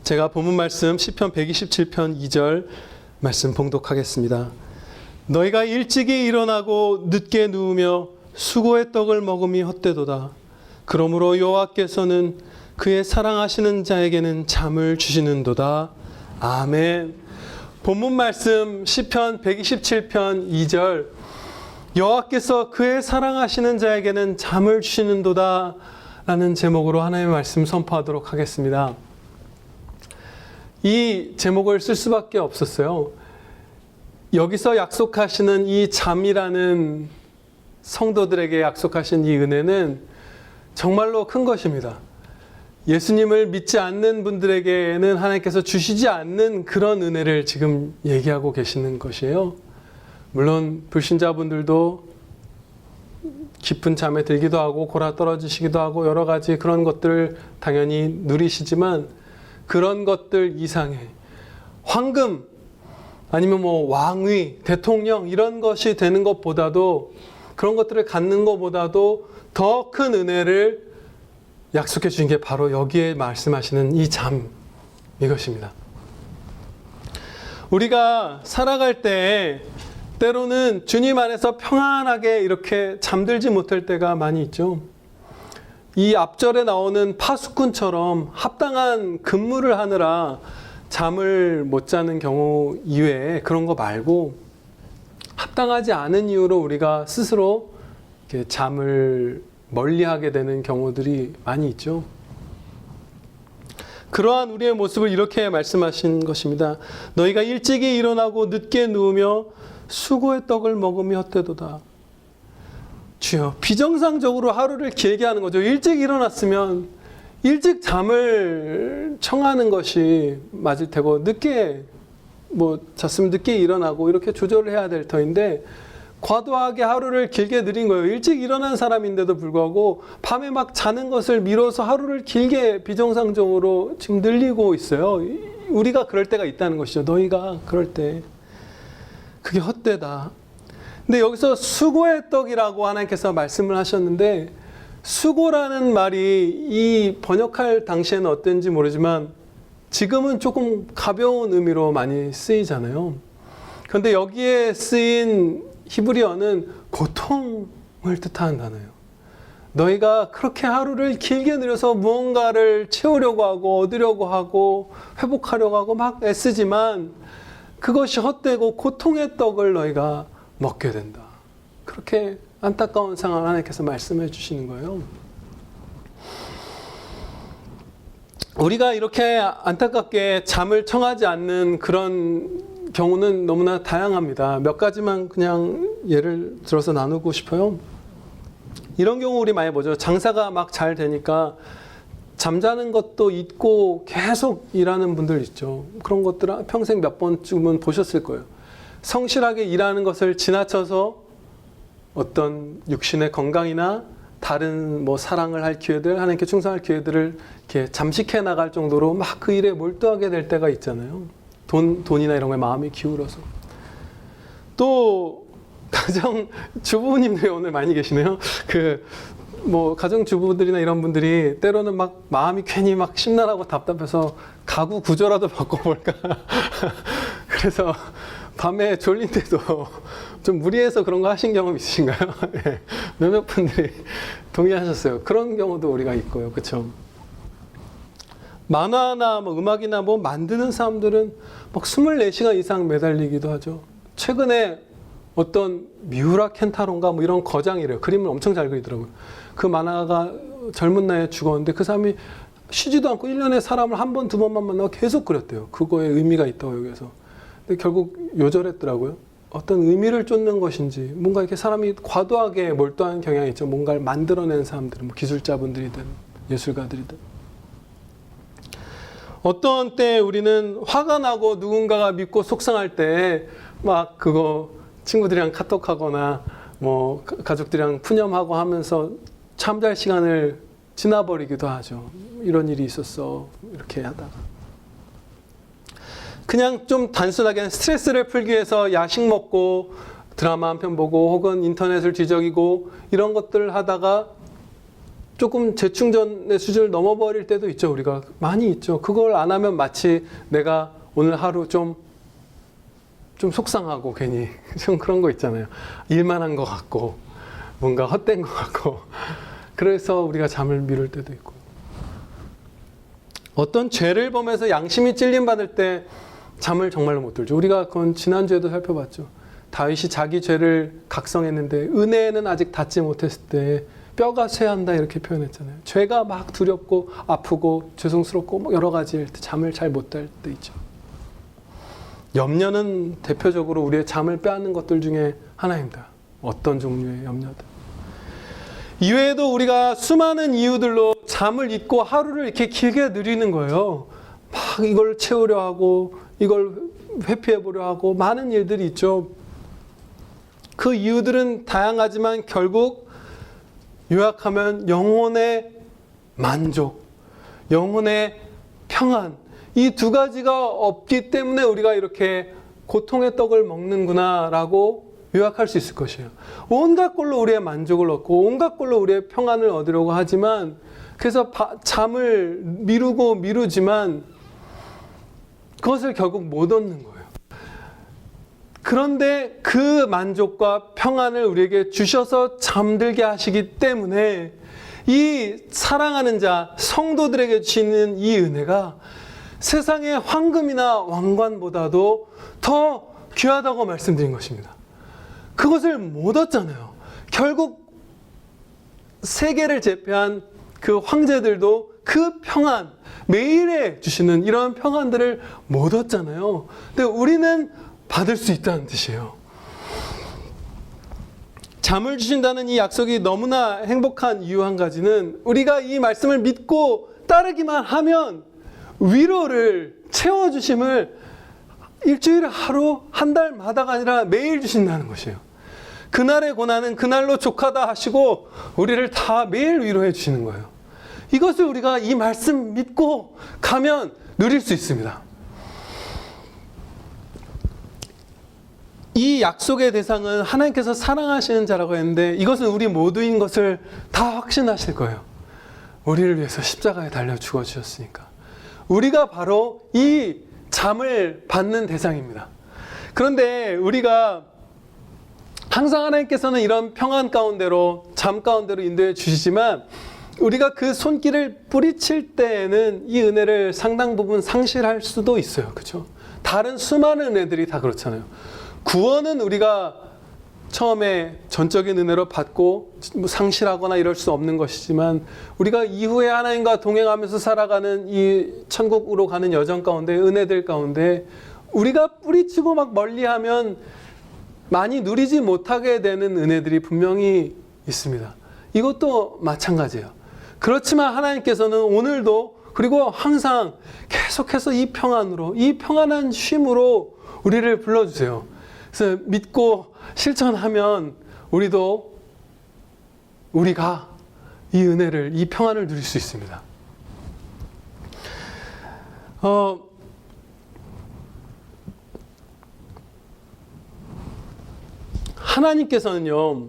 제가 본문 말씀 시편 127편 2절 말씀 봉독하겠습니다. 너희가 일찍이 일어나고 늦게 누우며 수고의 떡을 먹음이 헛되도다. 그러므로 여호와께서는 그의 사랑하시는 자에게는 잠을 주시는도다. 아멘. 본문 말씀 시편 127편 2절 여호와께서 그의 사랑하시는 자에게는 잠을 주시는도다 라는 제목으로 하나님의 말씀 선포하도록 하겠습니다. 이 제목을 쓸 수밖에 없었어요. 여기서 약속하시는 이 잠이라는 성도들에게 약속하신 이 은혜는 정말로 큰 것입니다. 예수님을 믿지 않는 분들에게는 하나님께서 주시지 않는 그런 은혜를 지금 얘기하고 계시는 것이에요. 물론 불신자분들도 깊은 잠에 들기도 하고 골아 떨어지시기도 하고 여러 가지 그런 것들을 당연히 누리시지만 그런 것들 이상의 황금 아니면 왕위, 대통령 이런 것이 되는 것보다도 그런 것들을 갖는 것보다도 더 큰 은혜를 약속해 주신 게 바로 여기에 말씀하시는 이 잠 이것입니다. 우리가 살아갈 때 때로는 주님 안에서 평안하게 이렇게 잠들지 못할 때가 많이 있죠. 이 앞절에 나오는 파수꾼처럼 합당한 근무를 하느라 잠을 못 자는 경우 이외에 그런 거 말고 합당하지 않은 이유로 우리가 스스로 이렇게 잠을 멀리하게 되는 경우들이 많이 있죠. 그러한 우리의 모습을 이렇게 말씀하신 것입니다. 너희가 일찍이 일어나고 늦게 누우며 수고의 떡을 먹음이 헛되도다. 주여, 비정상적으로 하루를 길게 하는 거죠. 일찍 일어났으면 일찍 잠을 청하는 것이 맞을 테고 늦게 잤으면 늦게 일어나고 이렇게 조절을 해야 될 터인데 과도하게 하루를 길게 늘린 거예요. 일찍 일어난 사람인데도 불구하고 밤에 막 자는 것을 미뤄서 하루를 길게 비정상적으로 지금 늘리고 있어요. 우리가 그럴 때가 있다는 것이죠. 너희가 그럴 때 그게 헛되다. 근데 여기서 수고의 떡이라고 하나님께서 말씀을 하셨는데 수고라는 말이 이 번역할 당시에는 어땠는지 모르지만 지금은 조금 가벼운 의미로 많이 쓰이잖아요. 그런데 여기에 쓰인 히브리어는 고통을 뜻하는 단어예요. 너희가 그렇게 하루를 길게 늘려서 무언가를 채우려고 하고 얻으려고 하고 회복하려고 하고 막 애쓰지만 그것이 헛되고 고통의 떡을 너희가 먹게 된다. 그렇게 안타까운 상황을 하나님께서 말씀해 주시는 거예요. 우리가 이렇게 안타깝게 잠을 청하지 않는 그런 경우는 너무나 다양합니다. 몇 가지만 그냥 예를 들어서 나누고 싶어요. 이런 경우 우리 많이 보죠. 장사가 막 잘 되니까 잠자는 것도 잊고 계속 일하는 분들 있죠. 그런 것들 평생 몇 번쯤은 보셨을 거예요. 성실하게 일하는 것을 지나쳐서 어떤 육신의 건강이나 다른 사랑을 할 기회들, 하나님께 충성할 기회들을 이렇게 잠식해 나갈 정도로 막 그 일에 몰두하게 될 때가 있잖아요. 돈이나 이런 거에 마음이 기울어서. 또 가정 주부님들이 오늘 많이 계시네요. 가정 주부들이나 이런 분들이 때로는 막 마음이 괜히 막 심란하고 답답해서 가구 구조라도 바꿔볼까. 그래서 밤에 졸린데도 좀 무리해서 그런 거 하신 경험 있으신가요? 네. 몇몇 분들이 동의하셨어요. 그런 경우도 우리가 있고요. 그렇죠? 만화나 음악이나 만드는 사람들은 막 24시간 이상 매달리기도 하죠. 최근에 어떤 미우라 켄타로인가 이런 거장이래요. 그림을 엄청 잘 그리더라고요. 그 만화가 젊은 나이에 죽었는데 그 사람이 쉬지도 않고 1년에 사람을 한 번, 두 번만 만나고 계속 그렸대요. 그거에 의미가 있다고 여기서. 근데 결국 요절했더라고요. 어떤 의미를 쫓는 것인지 뭔가 이렇게 사람이 과도하게 몰두하는 경향이 있죠. 뭔가를 만들어낸 사람들은 기술자분들이든 예술가들이든. 어떤 때 우리는 화가 나고 누군가가 믿고 속상할 때 막 그거 친구들이랑 카톡하거나 가족들이랑 푸념하고 하면서 잠잘 시간을 지나버리기도 하죠. 이런 일이 있었어. 이렇게 하다가. 그냥 좀 단순하게 스트레스를 풀기 위해서 야식 먹고 드라마 한 편 보고 혹은 인터넷을 뒤적이고 이런 것들을 하다가 조금 재충전의 수준을 넘어버릴 때도 있죠. 우리가 많이 있죠. 그걸 안 하면 마치 내가 오늘 하루 좀 속상하고 괜히 좀 그런 거 있잖아요. 일만 한 것 같고 뭔가 헛된 것 같고 그래서 우리가 잠을 미룰 때도 있고, 어떤 죄를 범해서 양심이 찔림받을 때 잠을 정말로 못 들죠. 우리가 그건 지난주에도 살펴봤죠. 다윗이 자기 죄를 각성했는데 은혜에는 아직 닿지 못했을 때 뼈가 쇠한다 이렇게 표현했잖아요. 죄가 막 두렵고 아프고 죄송스럽고 뭐 여러 가지일 때 잠을 잘 못 잘 때 있죠. 염려는 대표적으로 우리의 잠을 빼앗는 것들 중에 하나입니다. 어떤 종류의 염려들. 이외에도 우리가 수많은 이유들로 잠을 잊고 하루를 이렇게 길게 누리는 거예요. 막 이걸 채우려 하고 이걸 회피해 보려 하고 많은 일들이 있죠. 그 이유들은 다양하지만 결국 요약하면 영혼의 만족, 영혼의 평안, 이 두 가지가 없기 때문에 우리가 이렇게 고통의 떡을 먹는구나 라고 요약할 수 있을 것이에요. 온갖 걸로 우리의 만족을 얻고 온갖 걸로 우리의 평안을 얻으려고 하지만, 그래서 잠을 미루지만 그것을 결국 못 얻는 거예요. 그런데 그 만족과 평안을 우리에게 주셔서 잠들게 하시기 때문에 이 사랑하는 자, 성도들에게 주시는 이 은혜가 세상의 황금이나 왕관보다도 더 귀하다고 말씀드린 것입니다. 그것을 못 얻잖아요. 결국 세계를 제패한 그 황제들도 그 평안, 매일에 주시는 이런 평안들을 못 얻잖아요. 근데 우리는 받을 수 있다는 뜻이에요. 잠을 주신다는 이 약속이 너무나 행복한 이유 한 가지는 우리가 이 말씀을 믿고 따르기만 하면 위로를 채워주심을 일주일에 하루, 한 달마다가 아니라 매일 주신다는 것이에요. 그날의 고난은 그날로 족하다 하시고 우리를 다 매일 위로해 주시는 거예요. 이것을 우리가 이 말씀 믿고 가면 누릴 수 있습니다. 이 약속의 대상은 하나님께서 사랑하시는 자라고 했는데 이것은 우리 모두인 것을 다 확신하실 거예요. 우리를 위해서 십자가에 달려 죽어주셨으니까. 우리가 바로 이 잠을 받는 대상입니다. 그런데 우리가 항상 하나님께서는 이런 평안 가운데로, 잠 가운데로 인도해 주시지만 우리가 그 손길을 뿌리칠 때에는 이 은혜를 상당 부분 상실할 수도 있어요. 그렇죠? 다른 수많은 은혜들이 다 그렇잖아요. 구원은 우리가 처음에 전적인 은혜로 받고 상실하거나 이럴 수 없는 것이지만 우리가 이후에 하나님과 동행하면서 살아가는 이 천국으로 가는 여정 가운데, 은혜들 가운데 우리가 뿌리치고 막 멀리하면 많이 누리지 못하게 되는 은혜들이 분명히 있습니다. 이것도 마찬가지예요. 그렇지만 하나님께서는 오늘도 그리고 항상 계속해서 이 평안으로, 이 평안한 쉼으로 우리를 불러주세요. 그래서 믿고 실천하면 우리가 이 은혜를, 이 평안을 누릴 수 있습니다. 하나님께서는요,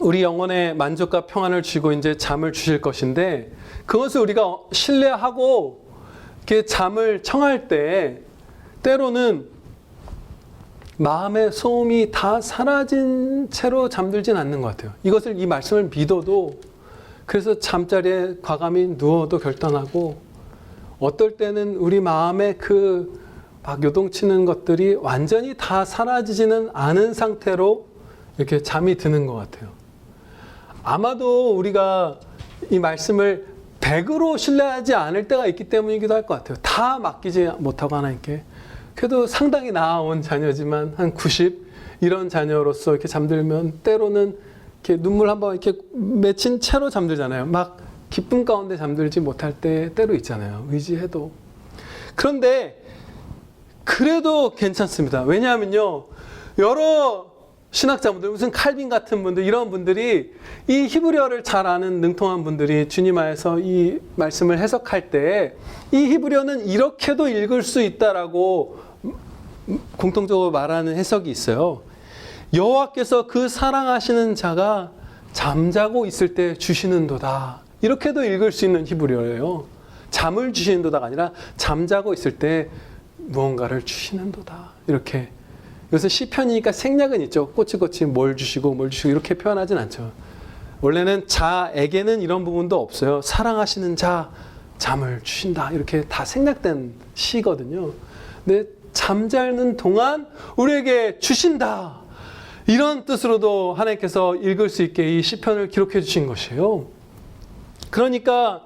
우리 영혼의 만족과 평안을 주시고 이제 잠을 주실 것인데 그것을 우리가 신뢰하고 이렇게 잠을 청할 때 때로는 마음의 소음이 다 사라진 채로 잠들진 않는 것 같아요. 이것을, 이 말씀을 믿어도, 그래서 잠자리에 과감히 누워도 결단하고, 어떨 때는 우리 마음에 그 막 요동치는 것들이 완전히 다 사라지지는 않은 상태로 이렇게 잠이 드는 것 같아요. 아마도 우리가 이 말씀을 100으로 신뢰하지 않을 때가 있기 때문이기도 할 것 같아요. 다 맡기지 못하고 하나님께. 그래도 상당히 나아온 자녀지만 한 90 이런 자녀로서 이렇게 잠들면 때로는 이렇게 눈물 한번 이렇게 맺힌 채로 잠들잖아요. 막 기쁨 가운데 잠들지 못할 때 때로 있잖아요. 의지해도. 그런데 그래도 괜찮습니다. 왜냐하면요, 여러 신학자분들, 무슨 칼빈 같은 분들, 이런 분들이 이 히브리어를 잘 아는 능통한 분들이 주님 안에서 이 말씀을 해석할 때 이 히브리어는 이렇게도 읽을 수 있다라고 공통적으로 말하는 해석이 있어요. 여호와께서 그 사랑하시는 자가 잠자고 있을 때 주시는도다. 이렇게도 읽을 수 있는 히브리어예요. 잠을 주시는도다가 아니라 잠자고 있을 때 무언가를 주시는도다. 이렇게. 이것은 시편이니까 생략은 있죠. 꼬치꼬치 뭘 주시고 이렇게 표현하진 않죠. 원래는 자에게는 이런 부분도 없어요. 사랑하시는 자, 잠을 주신다. 이렇게 다 생략된 시거든요. 근데 잠자는 동안 우리에게 주신다. 이런 뜻으로도 하나님께서 읽을 수 있게 이 시편을 기록해 주신 것이에요. 그러니까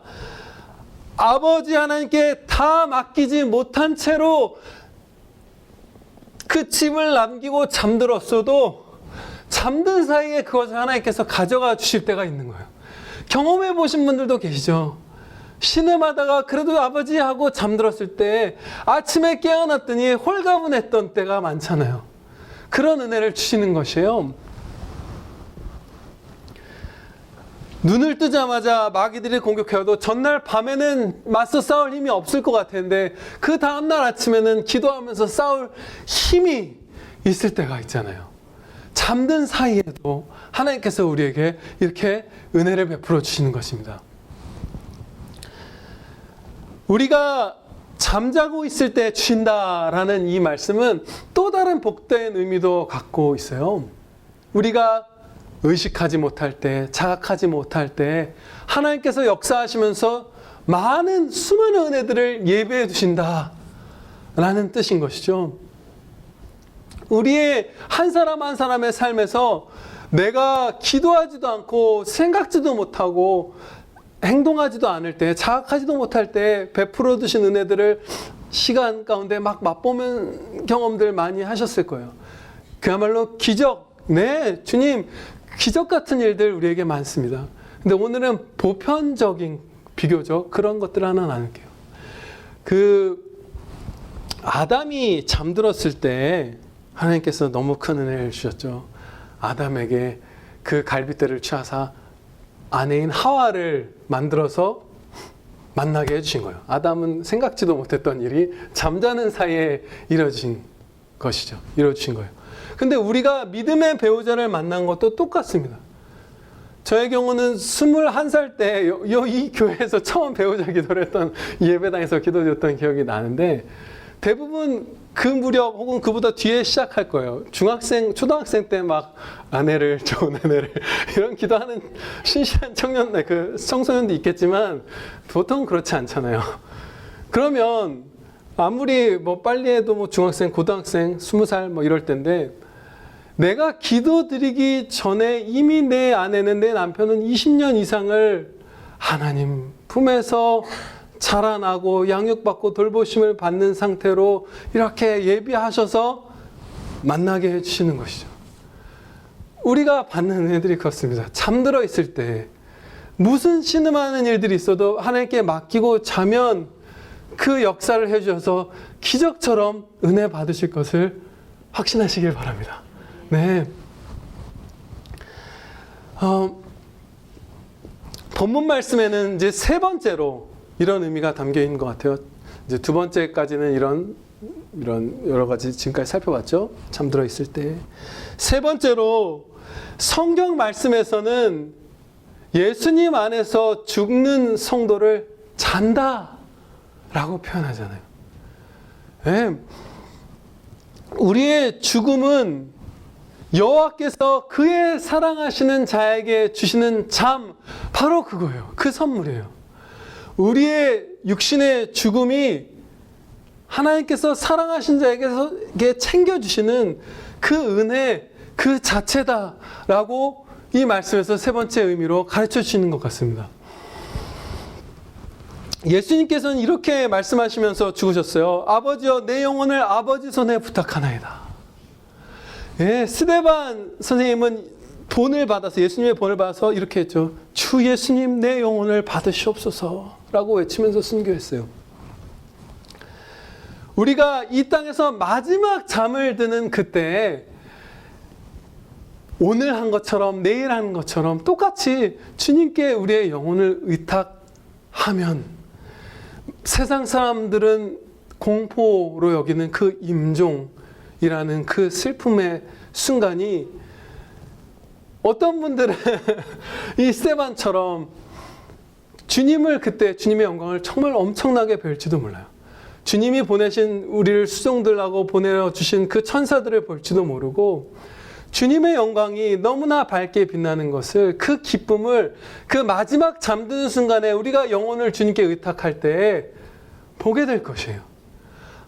아버지 하나님께 다 맡기지 못한 채로 그 짐을 남기고 잠들었어도 잠든 사이에 그것을 하나님께서 가져가 주실 때가 있는 거예요. 경험해 보신 분들도 계시죠. 신음하다가 그래도 아버지 하고 잠들었을 때 아침에 깨어났더니 홀가분했던 때가 많잖아요. 그런 은혜를 주시는 것이에요. 눈을 뜨자마자 마귀들이 공격해도 전날 밤에는 맞서 싸울 힘이 없을 것 같았는데 그 다음날 아침에는 기도하면서 싸울 힘이 있을 때가 있잖아요. 잠든 사이에도 하나님께서 우리에게 이렇게 은혜를 베풀어 주시는 것입니다. 우리가 잠자고 있을 때 주신다라는 이 말씀은 또 다른 복된 의미도 갖고 있어요. 우리가 의식하지 못할 때, 자각하지 못할 때 하나님께서 역사하시면서 많은 수많은 은혜들을 예배해 두신다라는 뜻인 것이죠. 우리의 한 사람 한 사람의 삶에서 내가 기도하지도 않고 생각지도 못하고 행동하지도 않을 때, 자각하지도 못할 때 베풀어 두신 은혜들을 시간 가운데 막 맛보는 경험들 많이 하셨을 거예요. 그야말로 기적, 네, 주님, 기적 같은 일들 우리에게 많습니다. 근데 오늘은 보편적인, 비교적 그런 것들 하나 나눌게요. 아담이 잠들었을 때 하나님께서 너무 큰 은혜를 주셨죠. 아담에게 그 갈빗대를 취하사 아내인 하와를 만들어서 만나게 해주신 거예요. 아담은 생각지도 못했던 일이 잠자는 사이에 이루어진 것이죠. 이루어주신 거예요. 근데 우리가 믿음의 배우자를 만난 것도 똑같습니다. 저의 경우는 21살 때 이 교회에서 처음 배우자 기도를 했던 예배당에서 기도드렸던 기억이 나는데 대부분 그 무렵 혹은 그보다 뒤에 시작할 거예요. 중학생, 초등학생 때 막 아내를, 좋은 아내를 이런 기도하는 신실한 청소년도 있겠지만 보통 그렇지 않잖아요. 그러면 아무리 빨리 해도 중학생, 고등학생, 20살 이럴 때인데 내가 기도드리기 전에 이미 내 아내는, 내 남편은 20년 이상을 하나님 품에서 자라나고 양육받고 돌보심을 받는 상태로 이렇게 예비하셔서 만나게 해주시는 것이죠. 우리가 받는 은혜들이 그렇습니다. 잠들어 있을 때 무슨 신음하는 일들이 있어도 하나님께 맡기고 자면 그 역사를 해주셔서 기적처럼 은혜 받으실 것을 확신하시길 바랍니다. 네. 본문 말씀에는 이제 세 번째로 이런 의미가 담겨 있는 것 같아요. 이제 두 번째까지는 이런 여러 가지 지금까지 살펴봤죠. 잠들어 있을 때. 세 번째로 성경 말씀에서는 예수님 안에서 죽는 성도를 잔다라고 표현하잖아요. 네. 우리의 죽음은 여호와께서 그의 사랑하시는 자에게 주시는 잠, 바로 그거예요. 그 선물이에요. 우리의 육신의 죽음이 하나님께서 사랑하신 자에게 챙겨주시는 그 은혜 그 자체다라고 이 말씀에서 세 번째 의미로 가르쳐 주시는 것 같습니다. 예수님께서는 이렇게 말씀하시면서 죽으셨어요. 아버지여, 내 영혼을 아버지 손에 부탁하나이다. 예, 스데반 선생님은 본을 받아서, 예수님의 본을 받아서 이렇게 했죠. 주 예수님, 내 영혼을 받으시옵소서 라고 외치면서 순교했어요. 우리가 이 땅에서 마지막 잠을 드는 그때 오늘 한 것처럼 내일 하는 것처럼 똑같이 주님께 우리의 영혼을 의탁하면 세상 사람들은 공포로 여기는 그 임종이라는 그 슬픔의 순간이 어떤 분들은 이 스데반처럼 주님을 그때 주님의 영광을 정말 엄청나게 뵐지도 몰라요. 주님이 보내신 우리를 수종들라고 보내주신 그 천사들을 볼지도 모르고 주님의 영광이 너무나 밝게 빛나는 것을, 그 기쁨을 그 마지막 잠드는 순간에 우리가 영혼을 주님께 의탁할 때에 보게 될 것이에요.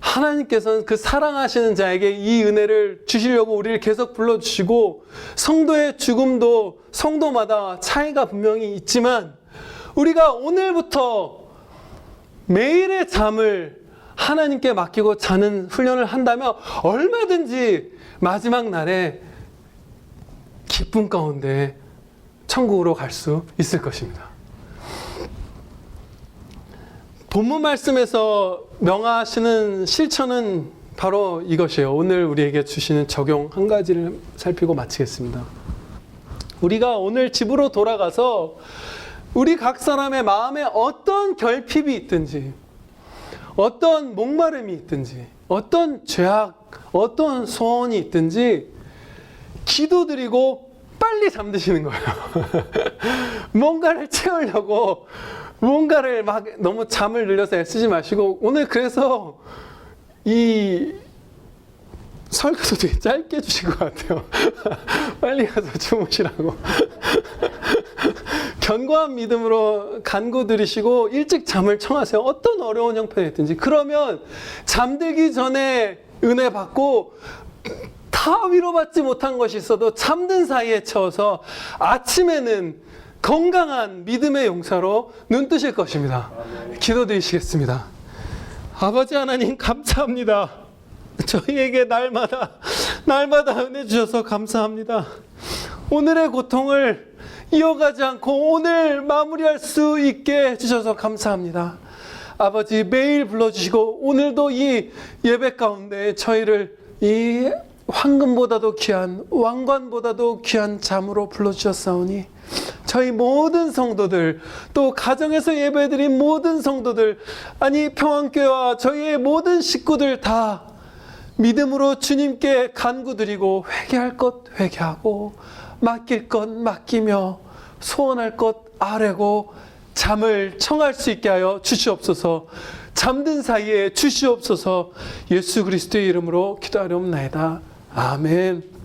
하나님께서는 그 사랑하시는 자에게 이 은혜를 주시려고 우리를 계속 불러주시고, 성도의 죽음도 성도마다 차이가 분명히 있지만 우리가 오늘부터 매일의 잠을 하나님께 맡기고 자는 훈련을 한다면 얼마든지 마지막 날에 기쁨 가운데 천국으로 갈 수 있을 것입니다. 본문 말씀에서 명하시는 실천은 바로 이것이에요. 오늘 우리에게 주시는 적용 한 가지를 살피고 마치겠습니다. 우리가 오늘 집으로 돌아가서 우리 각 사람의 마음에 어떤 결핍이 있든지, 어떤 목마름이 있든지, 어떤 죄악, 어떤 소원이 있든지 기도드리고 빨리 잠드시는 거예요. 뭔가를 채우려고 뭔가를 막 너무 잠을 늘려서 애쓰지 마시고, 오늘 그래서 이 설교도 되게 짧게 해주신 것 같아요. 빨리 가서 주무시라고. 견고한 믿음으로 간구드리시고 일찍 잠을 청하세요. 어떤 어려운 형편이든지. 그러면 잠들기 전에 은혜 받고 다 위로받지 못한 것이 있어도 잠든 사이에 채워서 아침에는 건강한 믿음의 용사로 눈뜨실 것입니다. 기도드리시겠습니다. 아버지 하나님, 감사합니다. 저희에게 날마다 은혜 주셔서 감사합니다. 오늘의 고통을 이어가지 않고 오늘 마무리할 수 있게 해주셔서 감사합니다. 아버지, 매일 불러주시고 오늘도 이 예배 가운데 저희를 이 황금보다도 귀한, 왕관보다도 귀한 잠으로 불러주셨사오니 저희 모든 성도들, 또 가정에서 예배드린 모든 성도들, 아니 평안교회와 저희의 모든 식구들 다 믿음으로 주님께 간구드리고 회개할 것 회개하고 맡길 것 맡기며 소원할 것 아뢰고 잠을 청할 수 있게 하여 주시옵소서. 잠든 사이에 주시옵소서. 예수 그리스도의 이름으로 기도하려옵나이다. 아멘.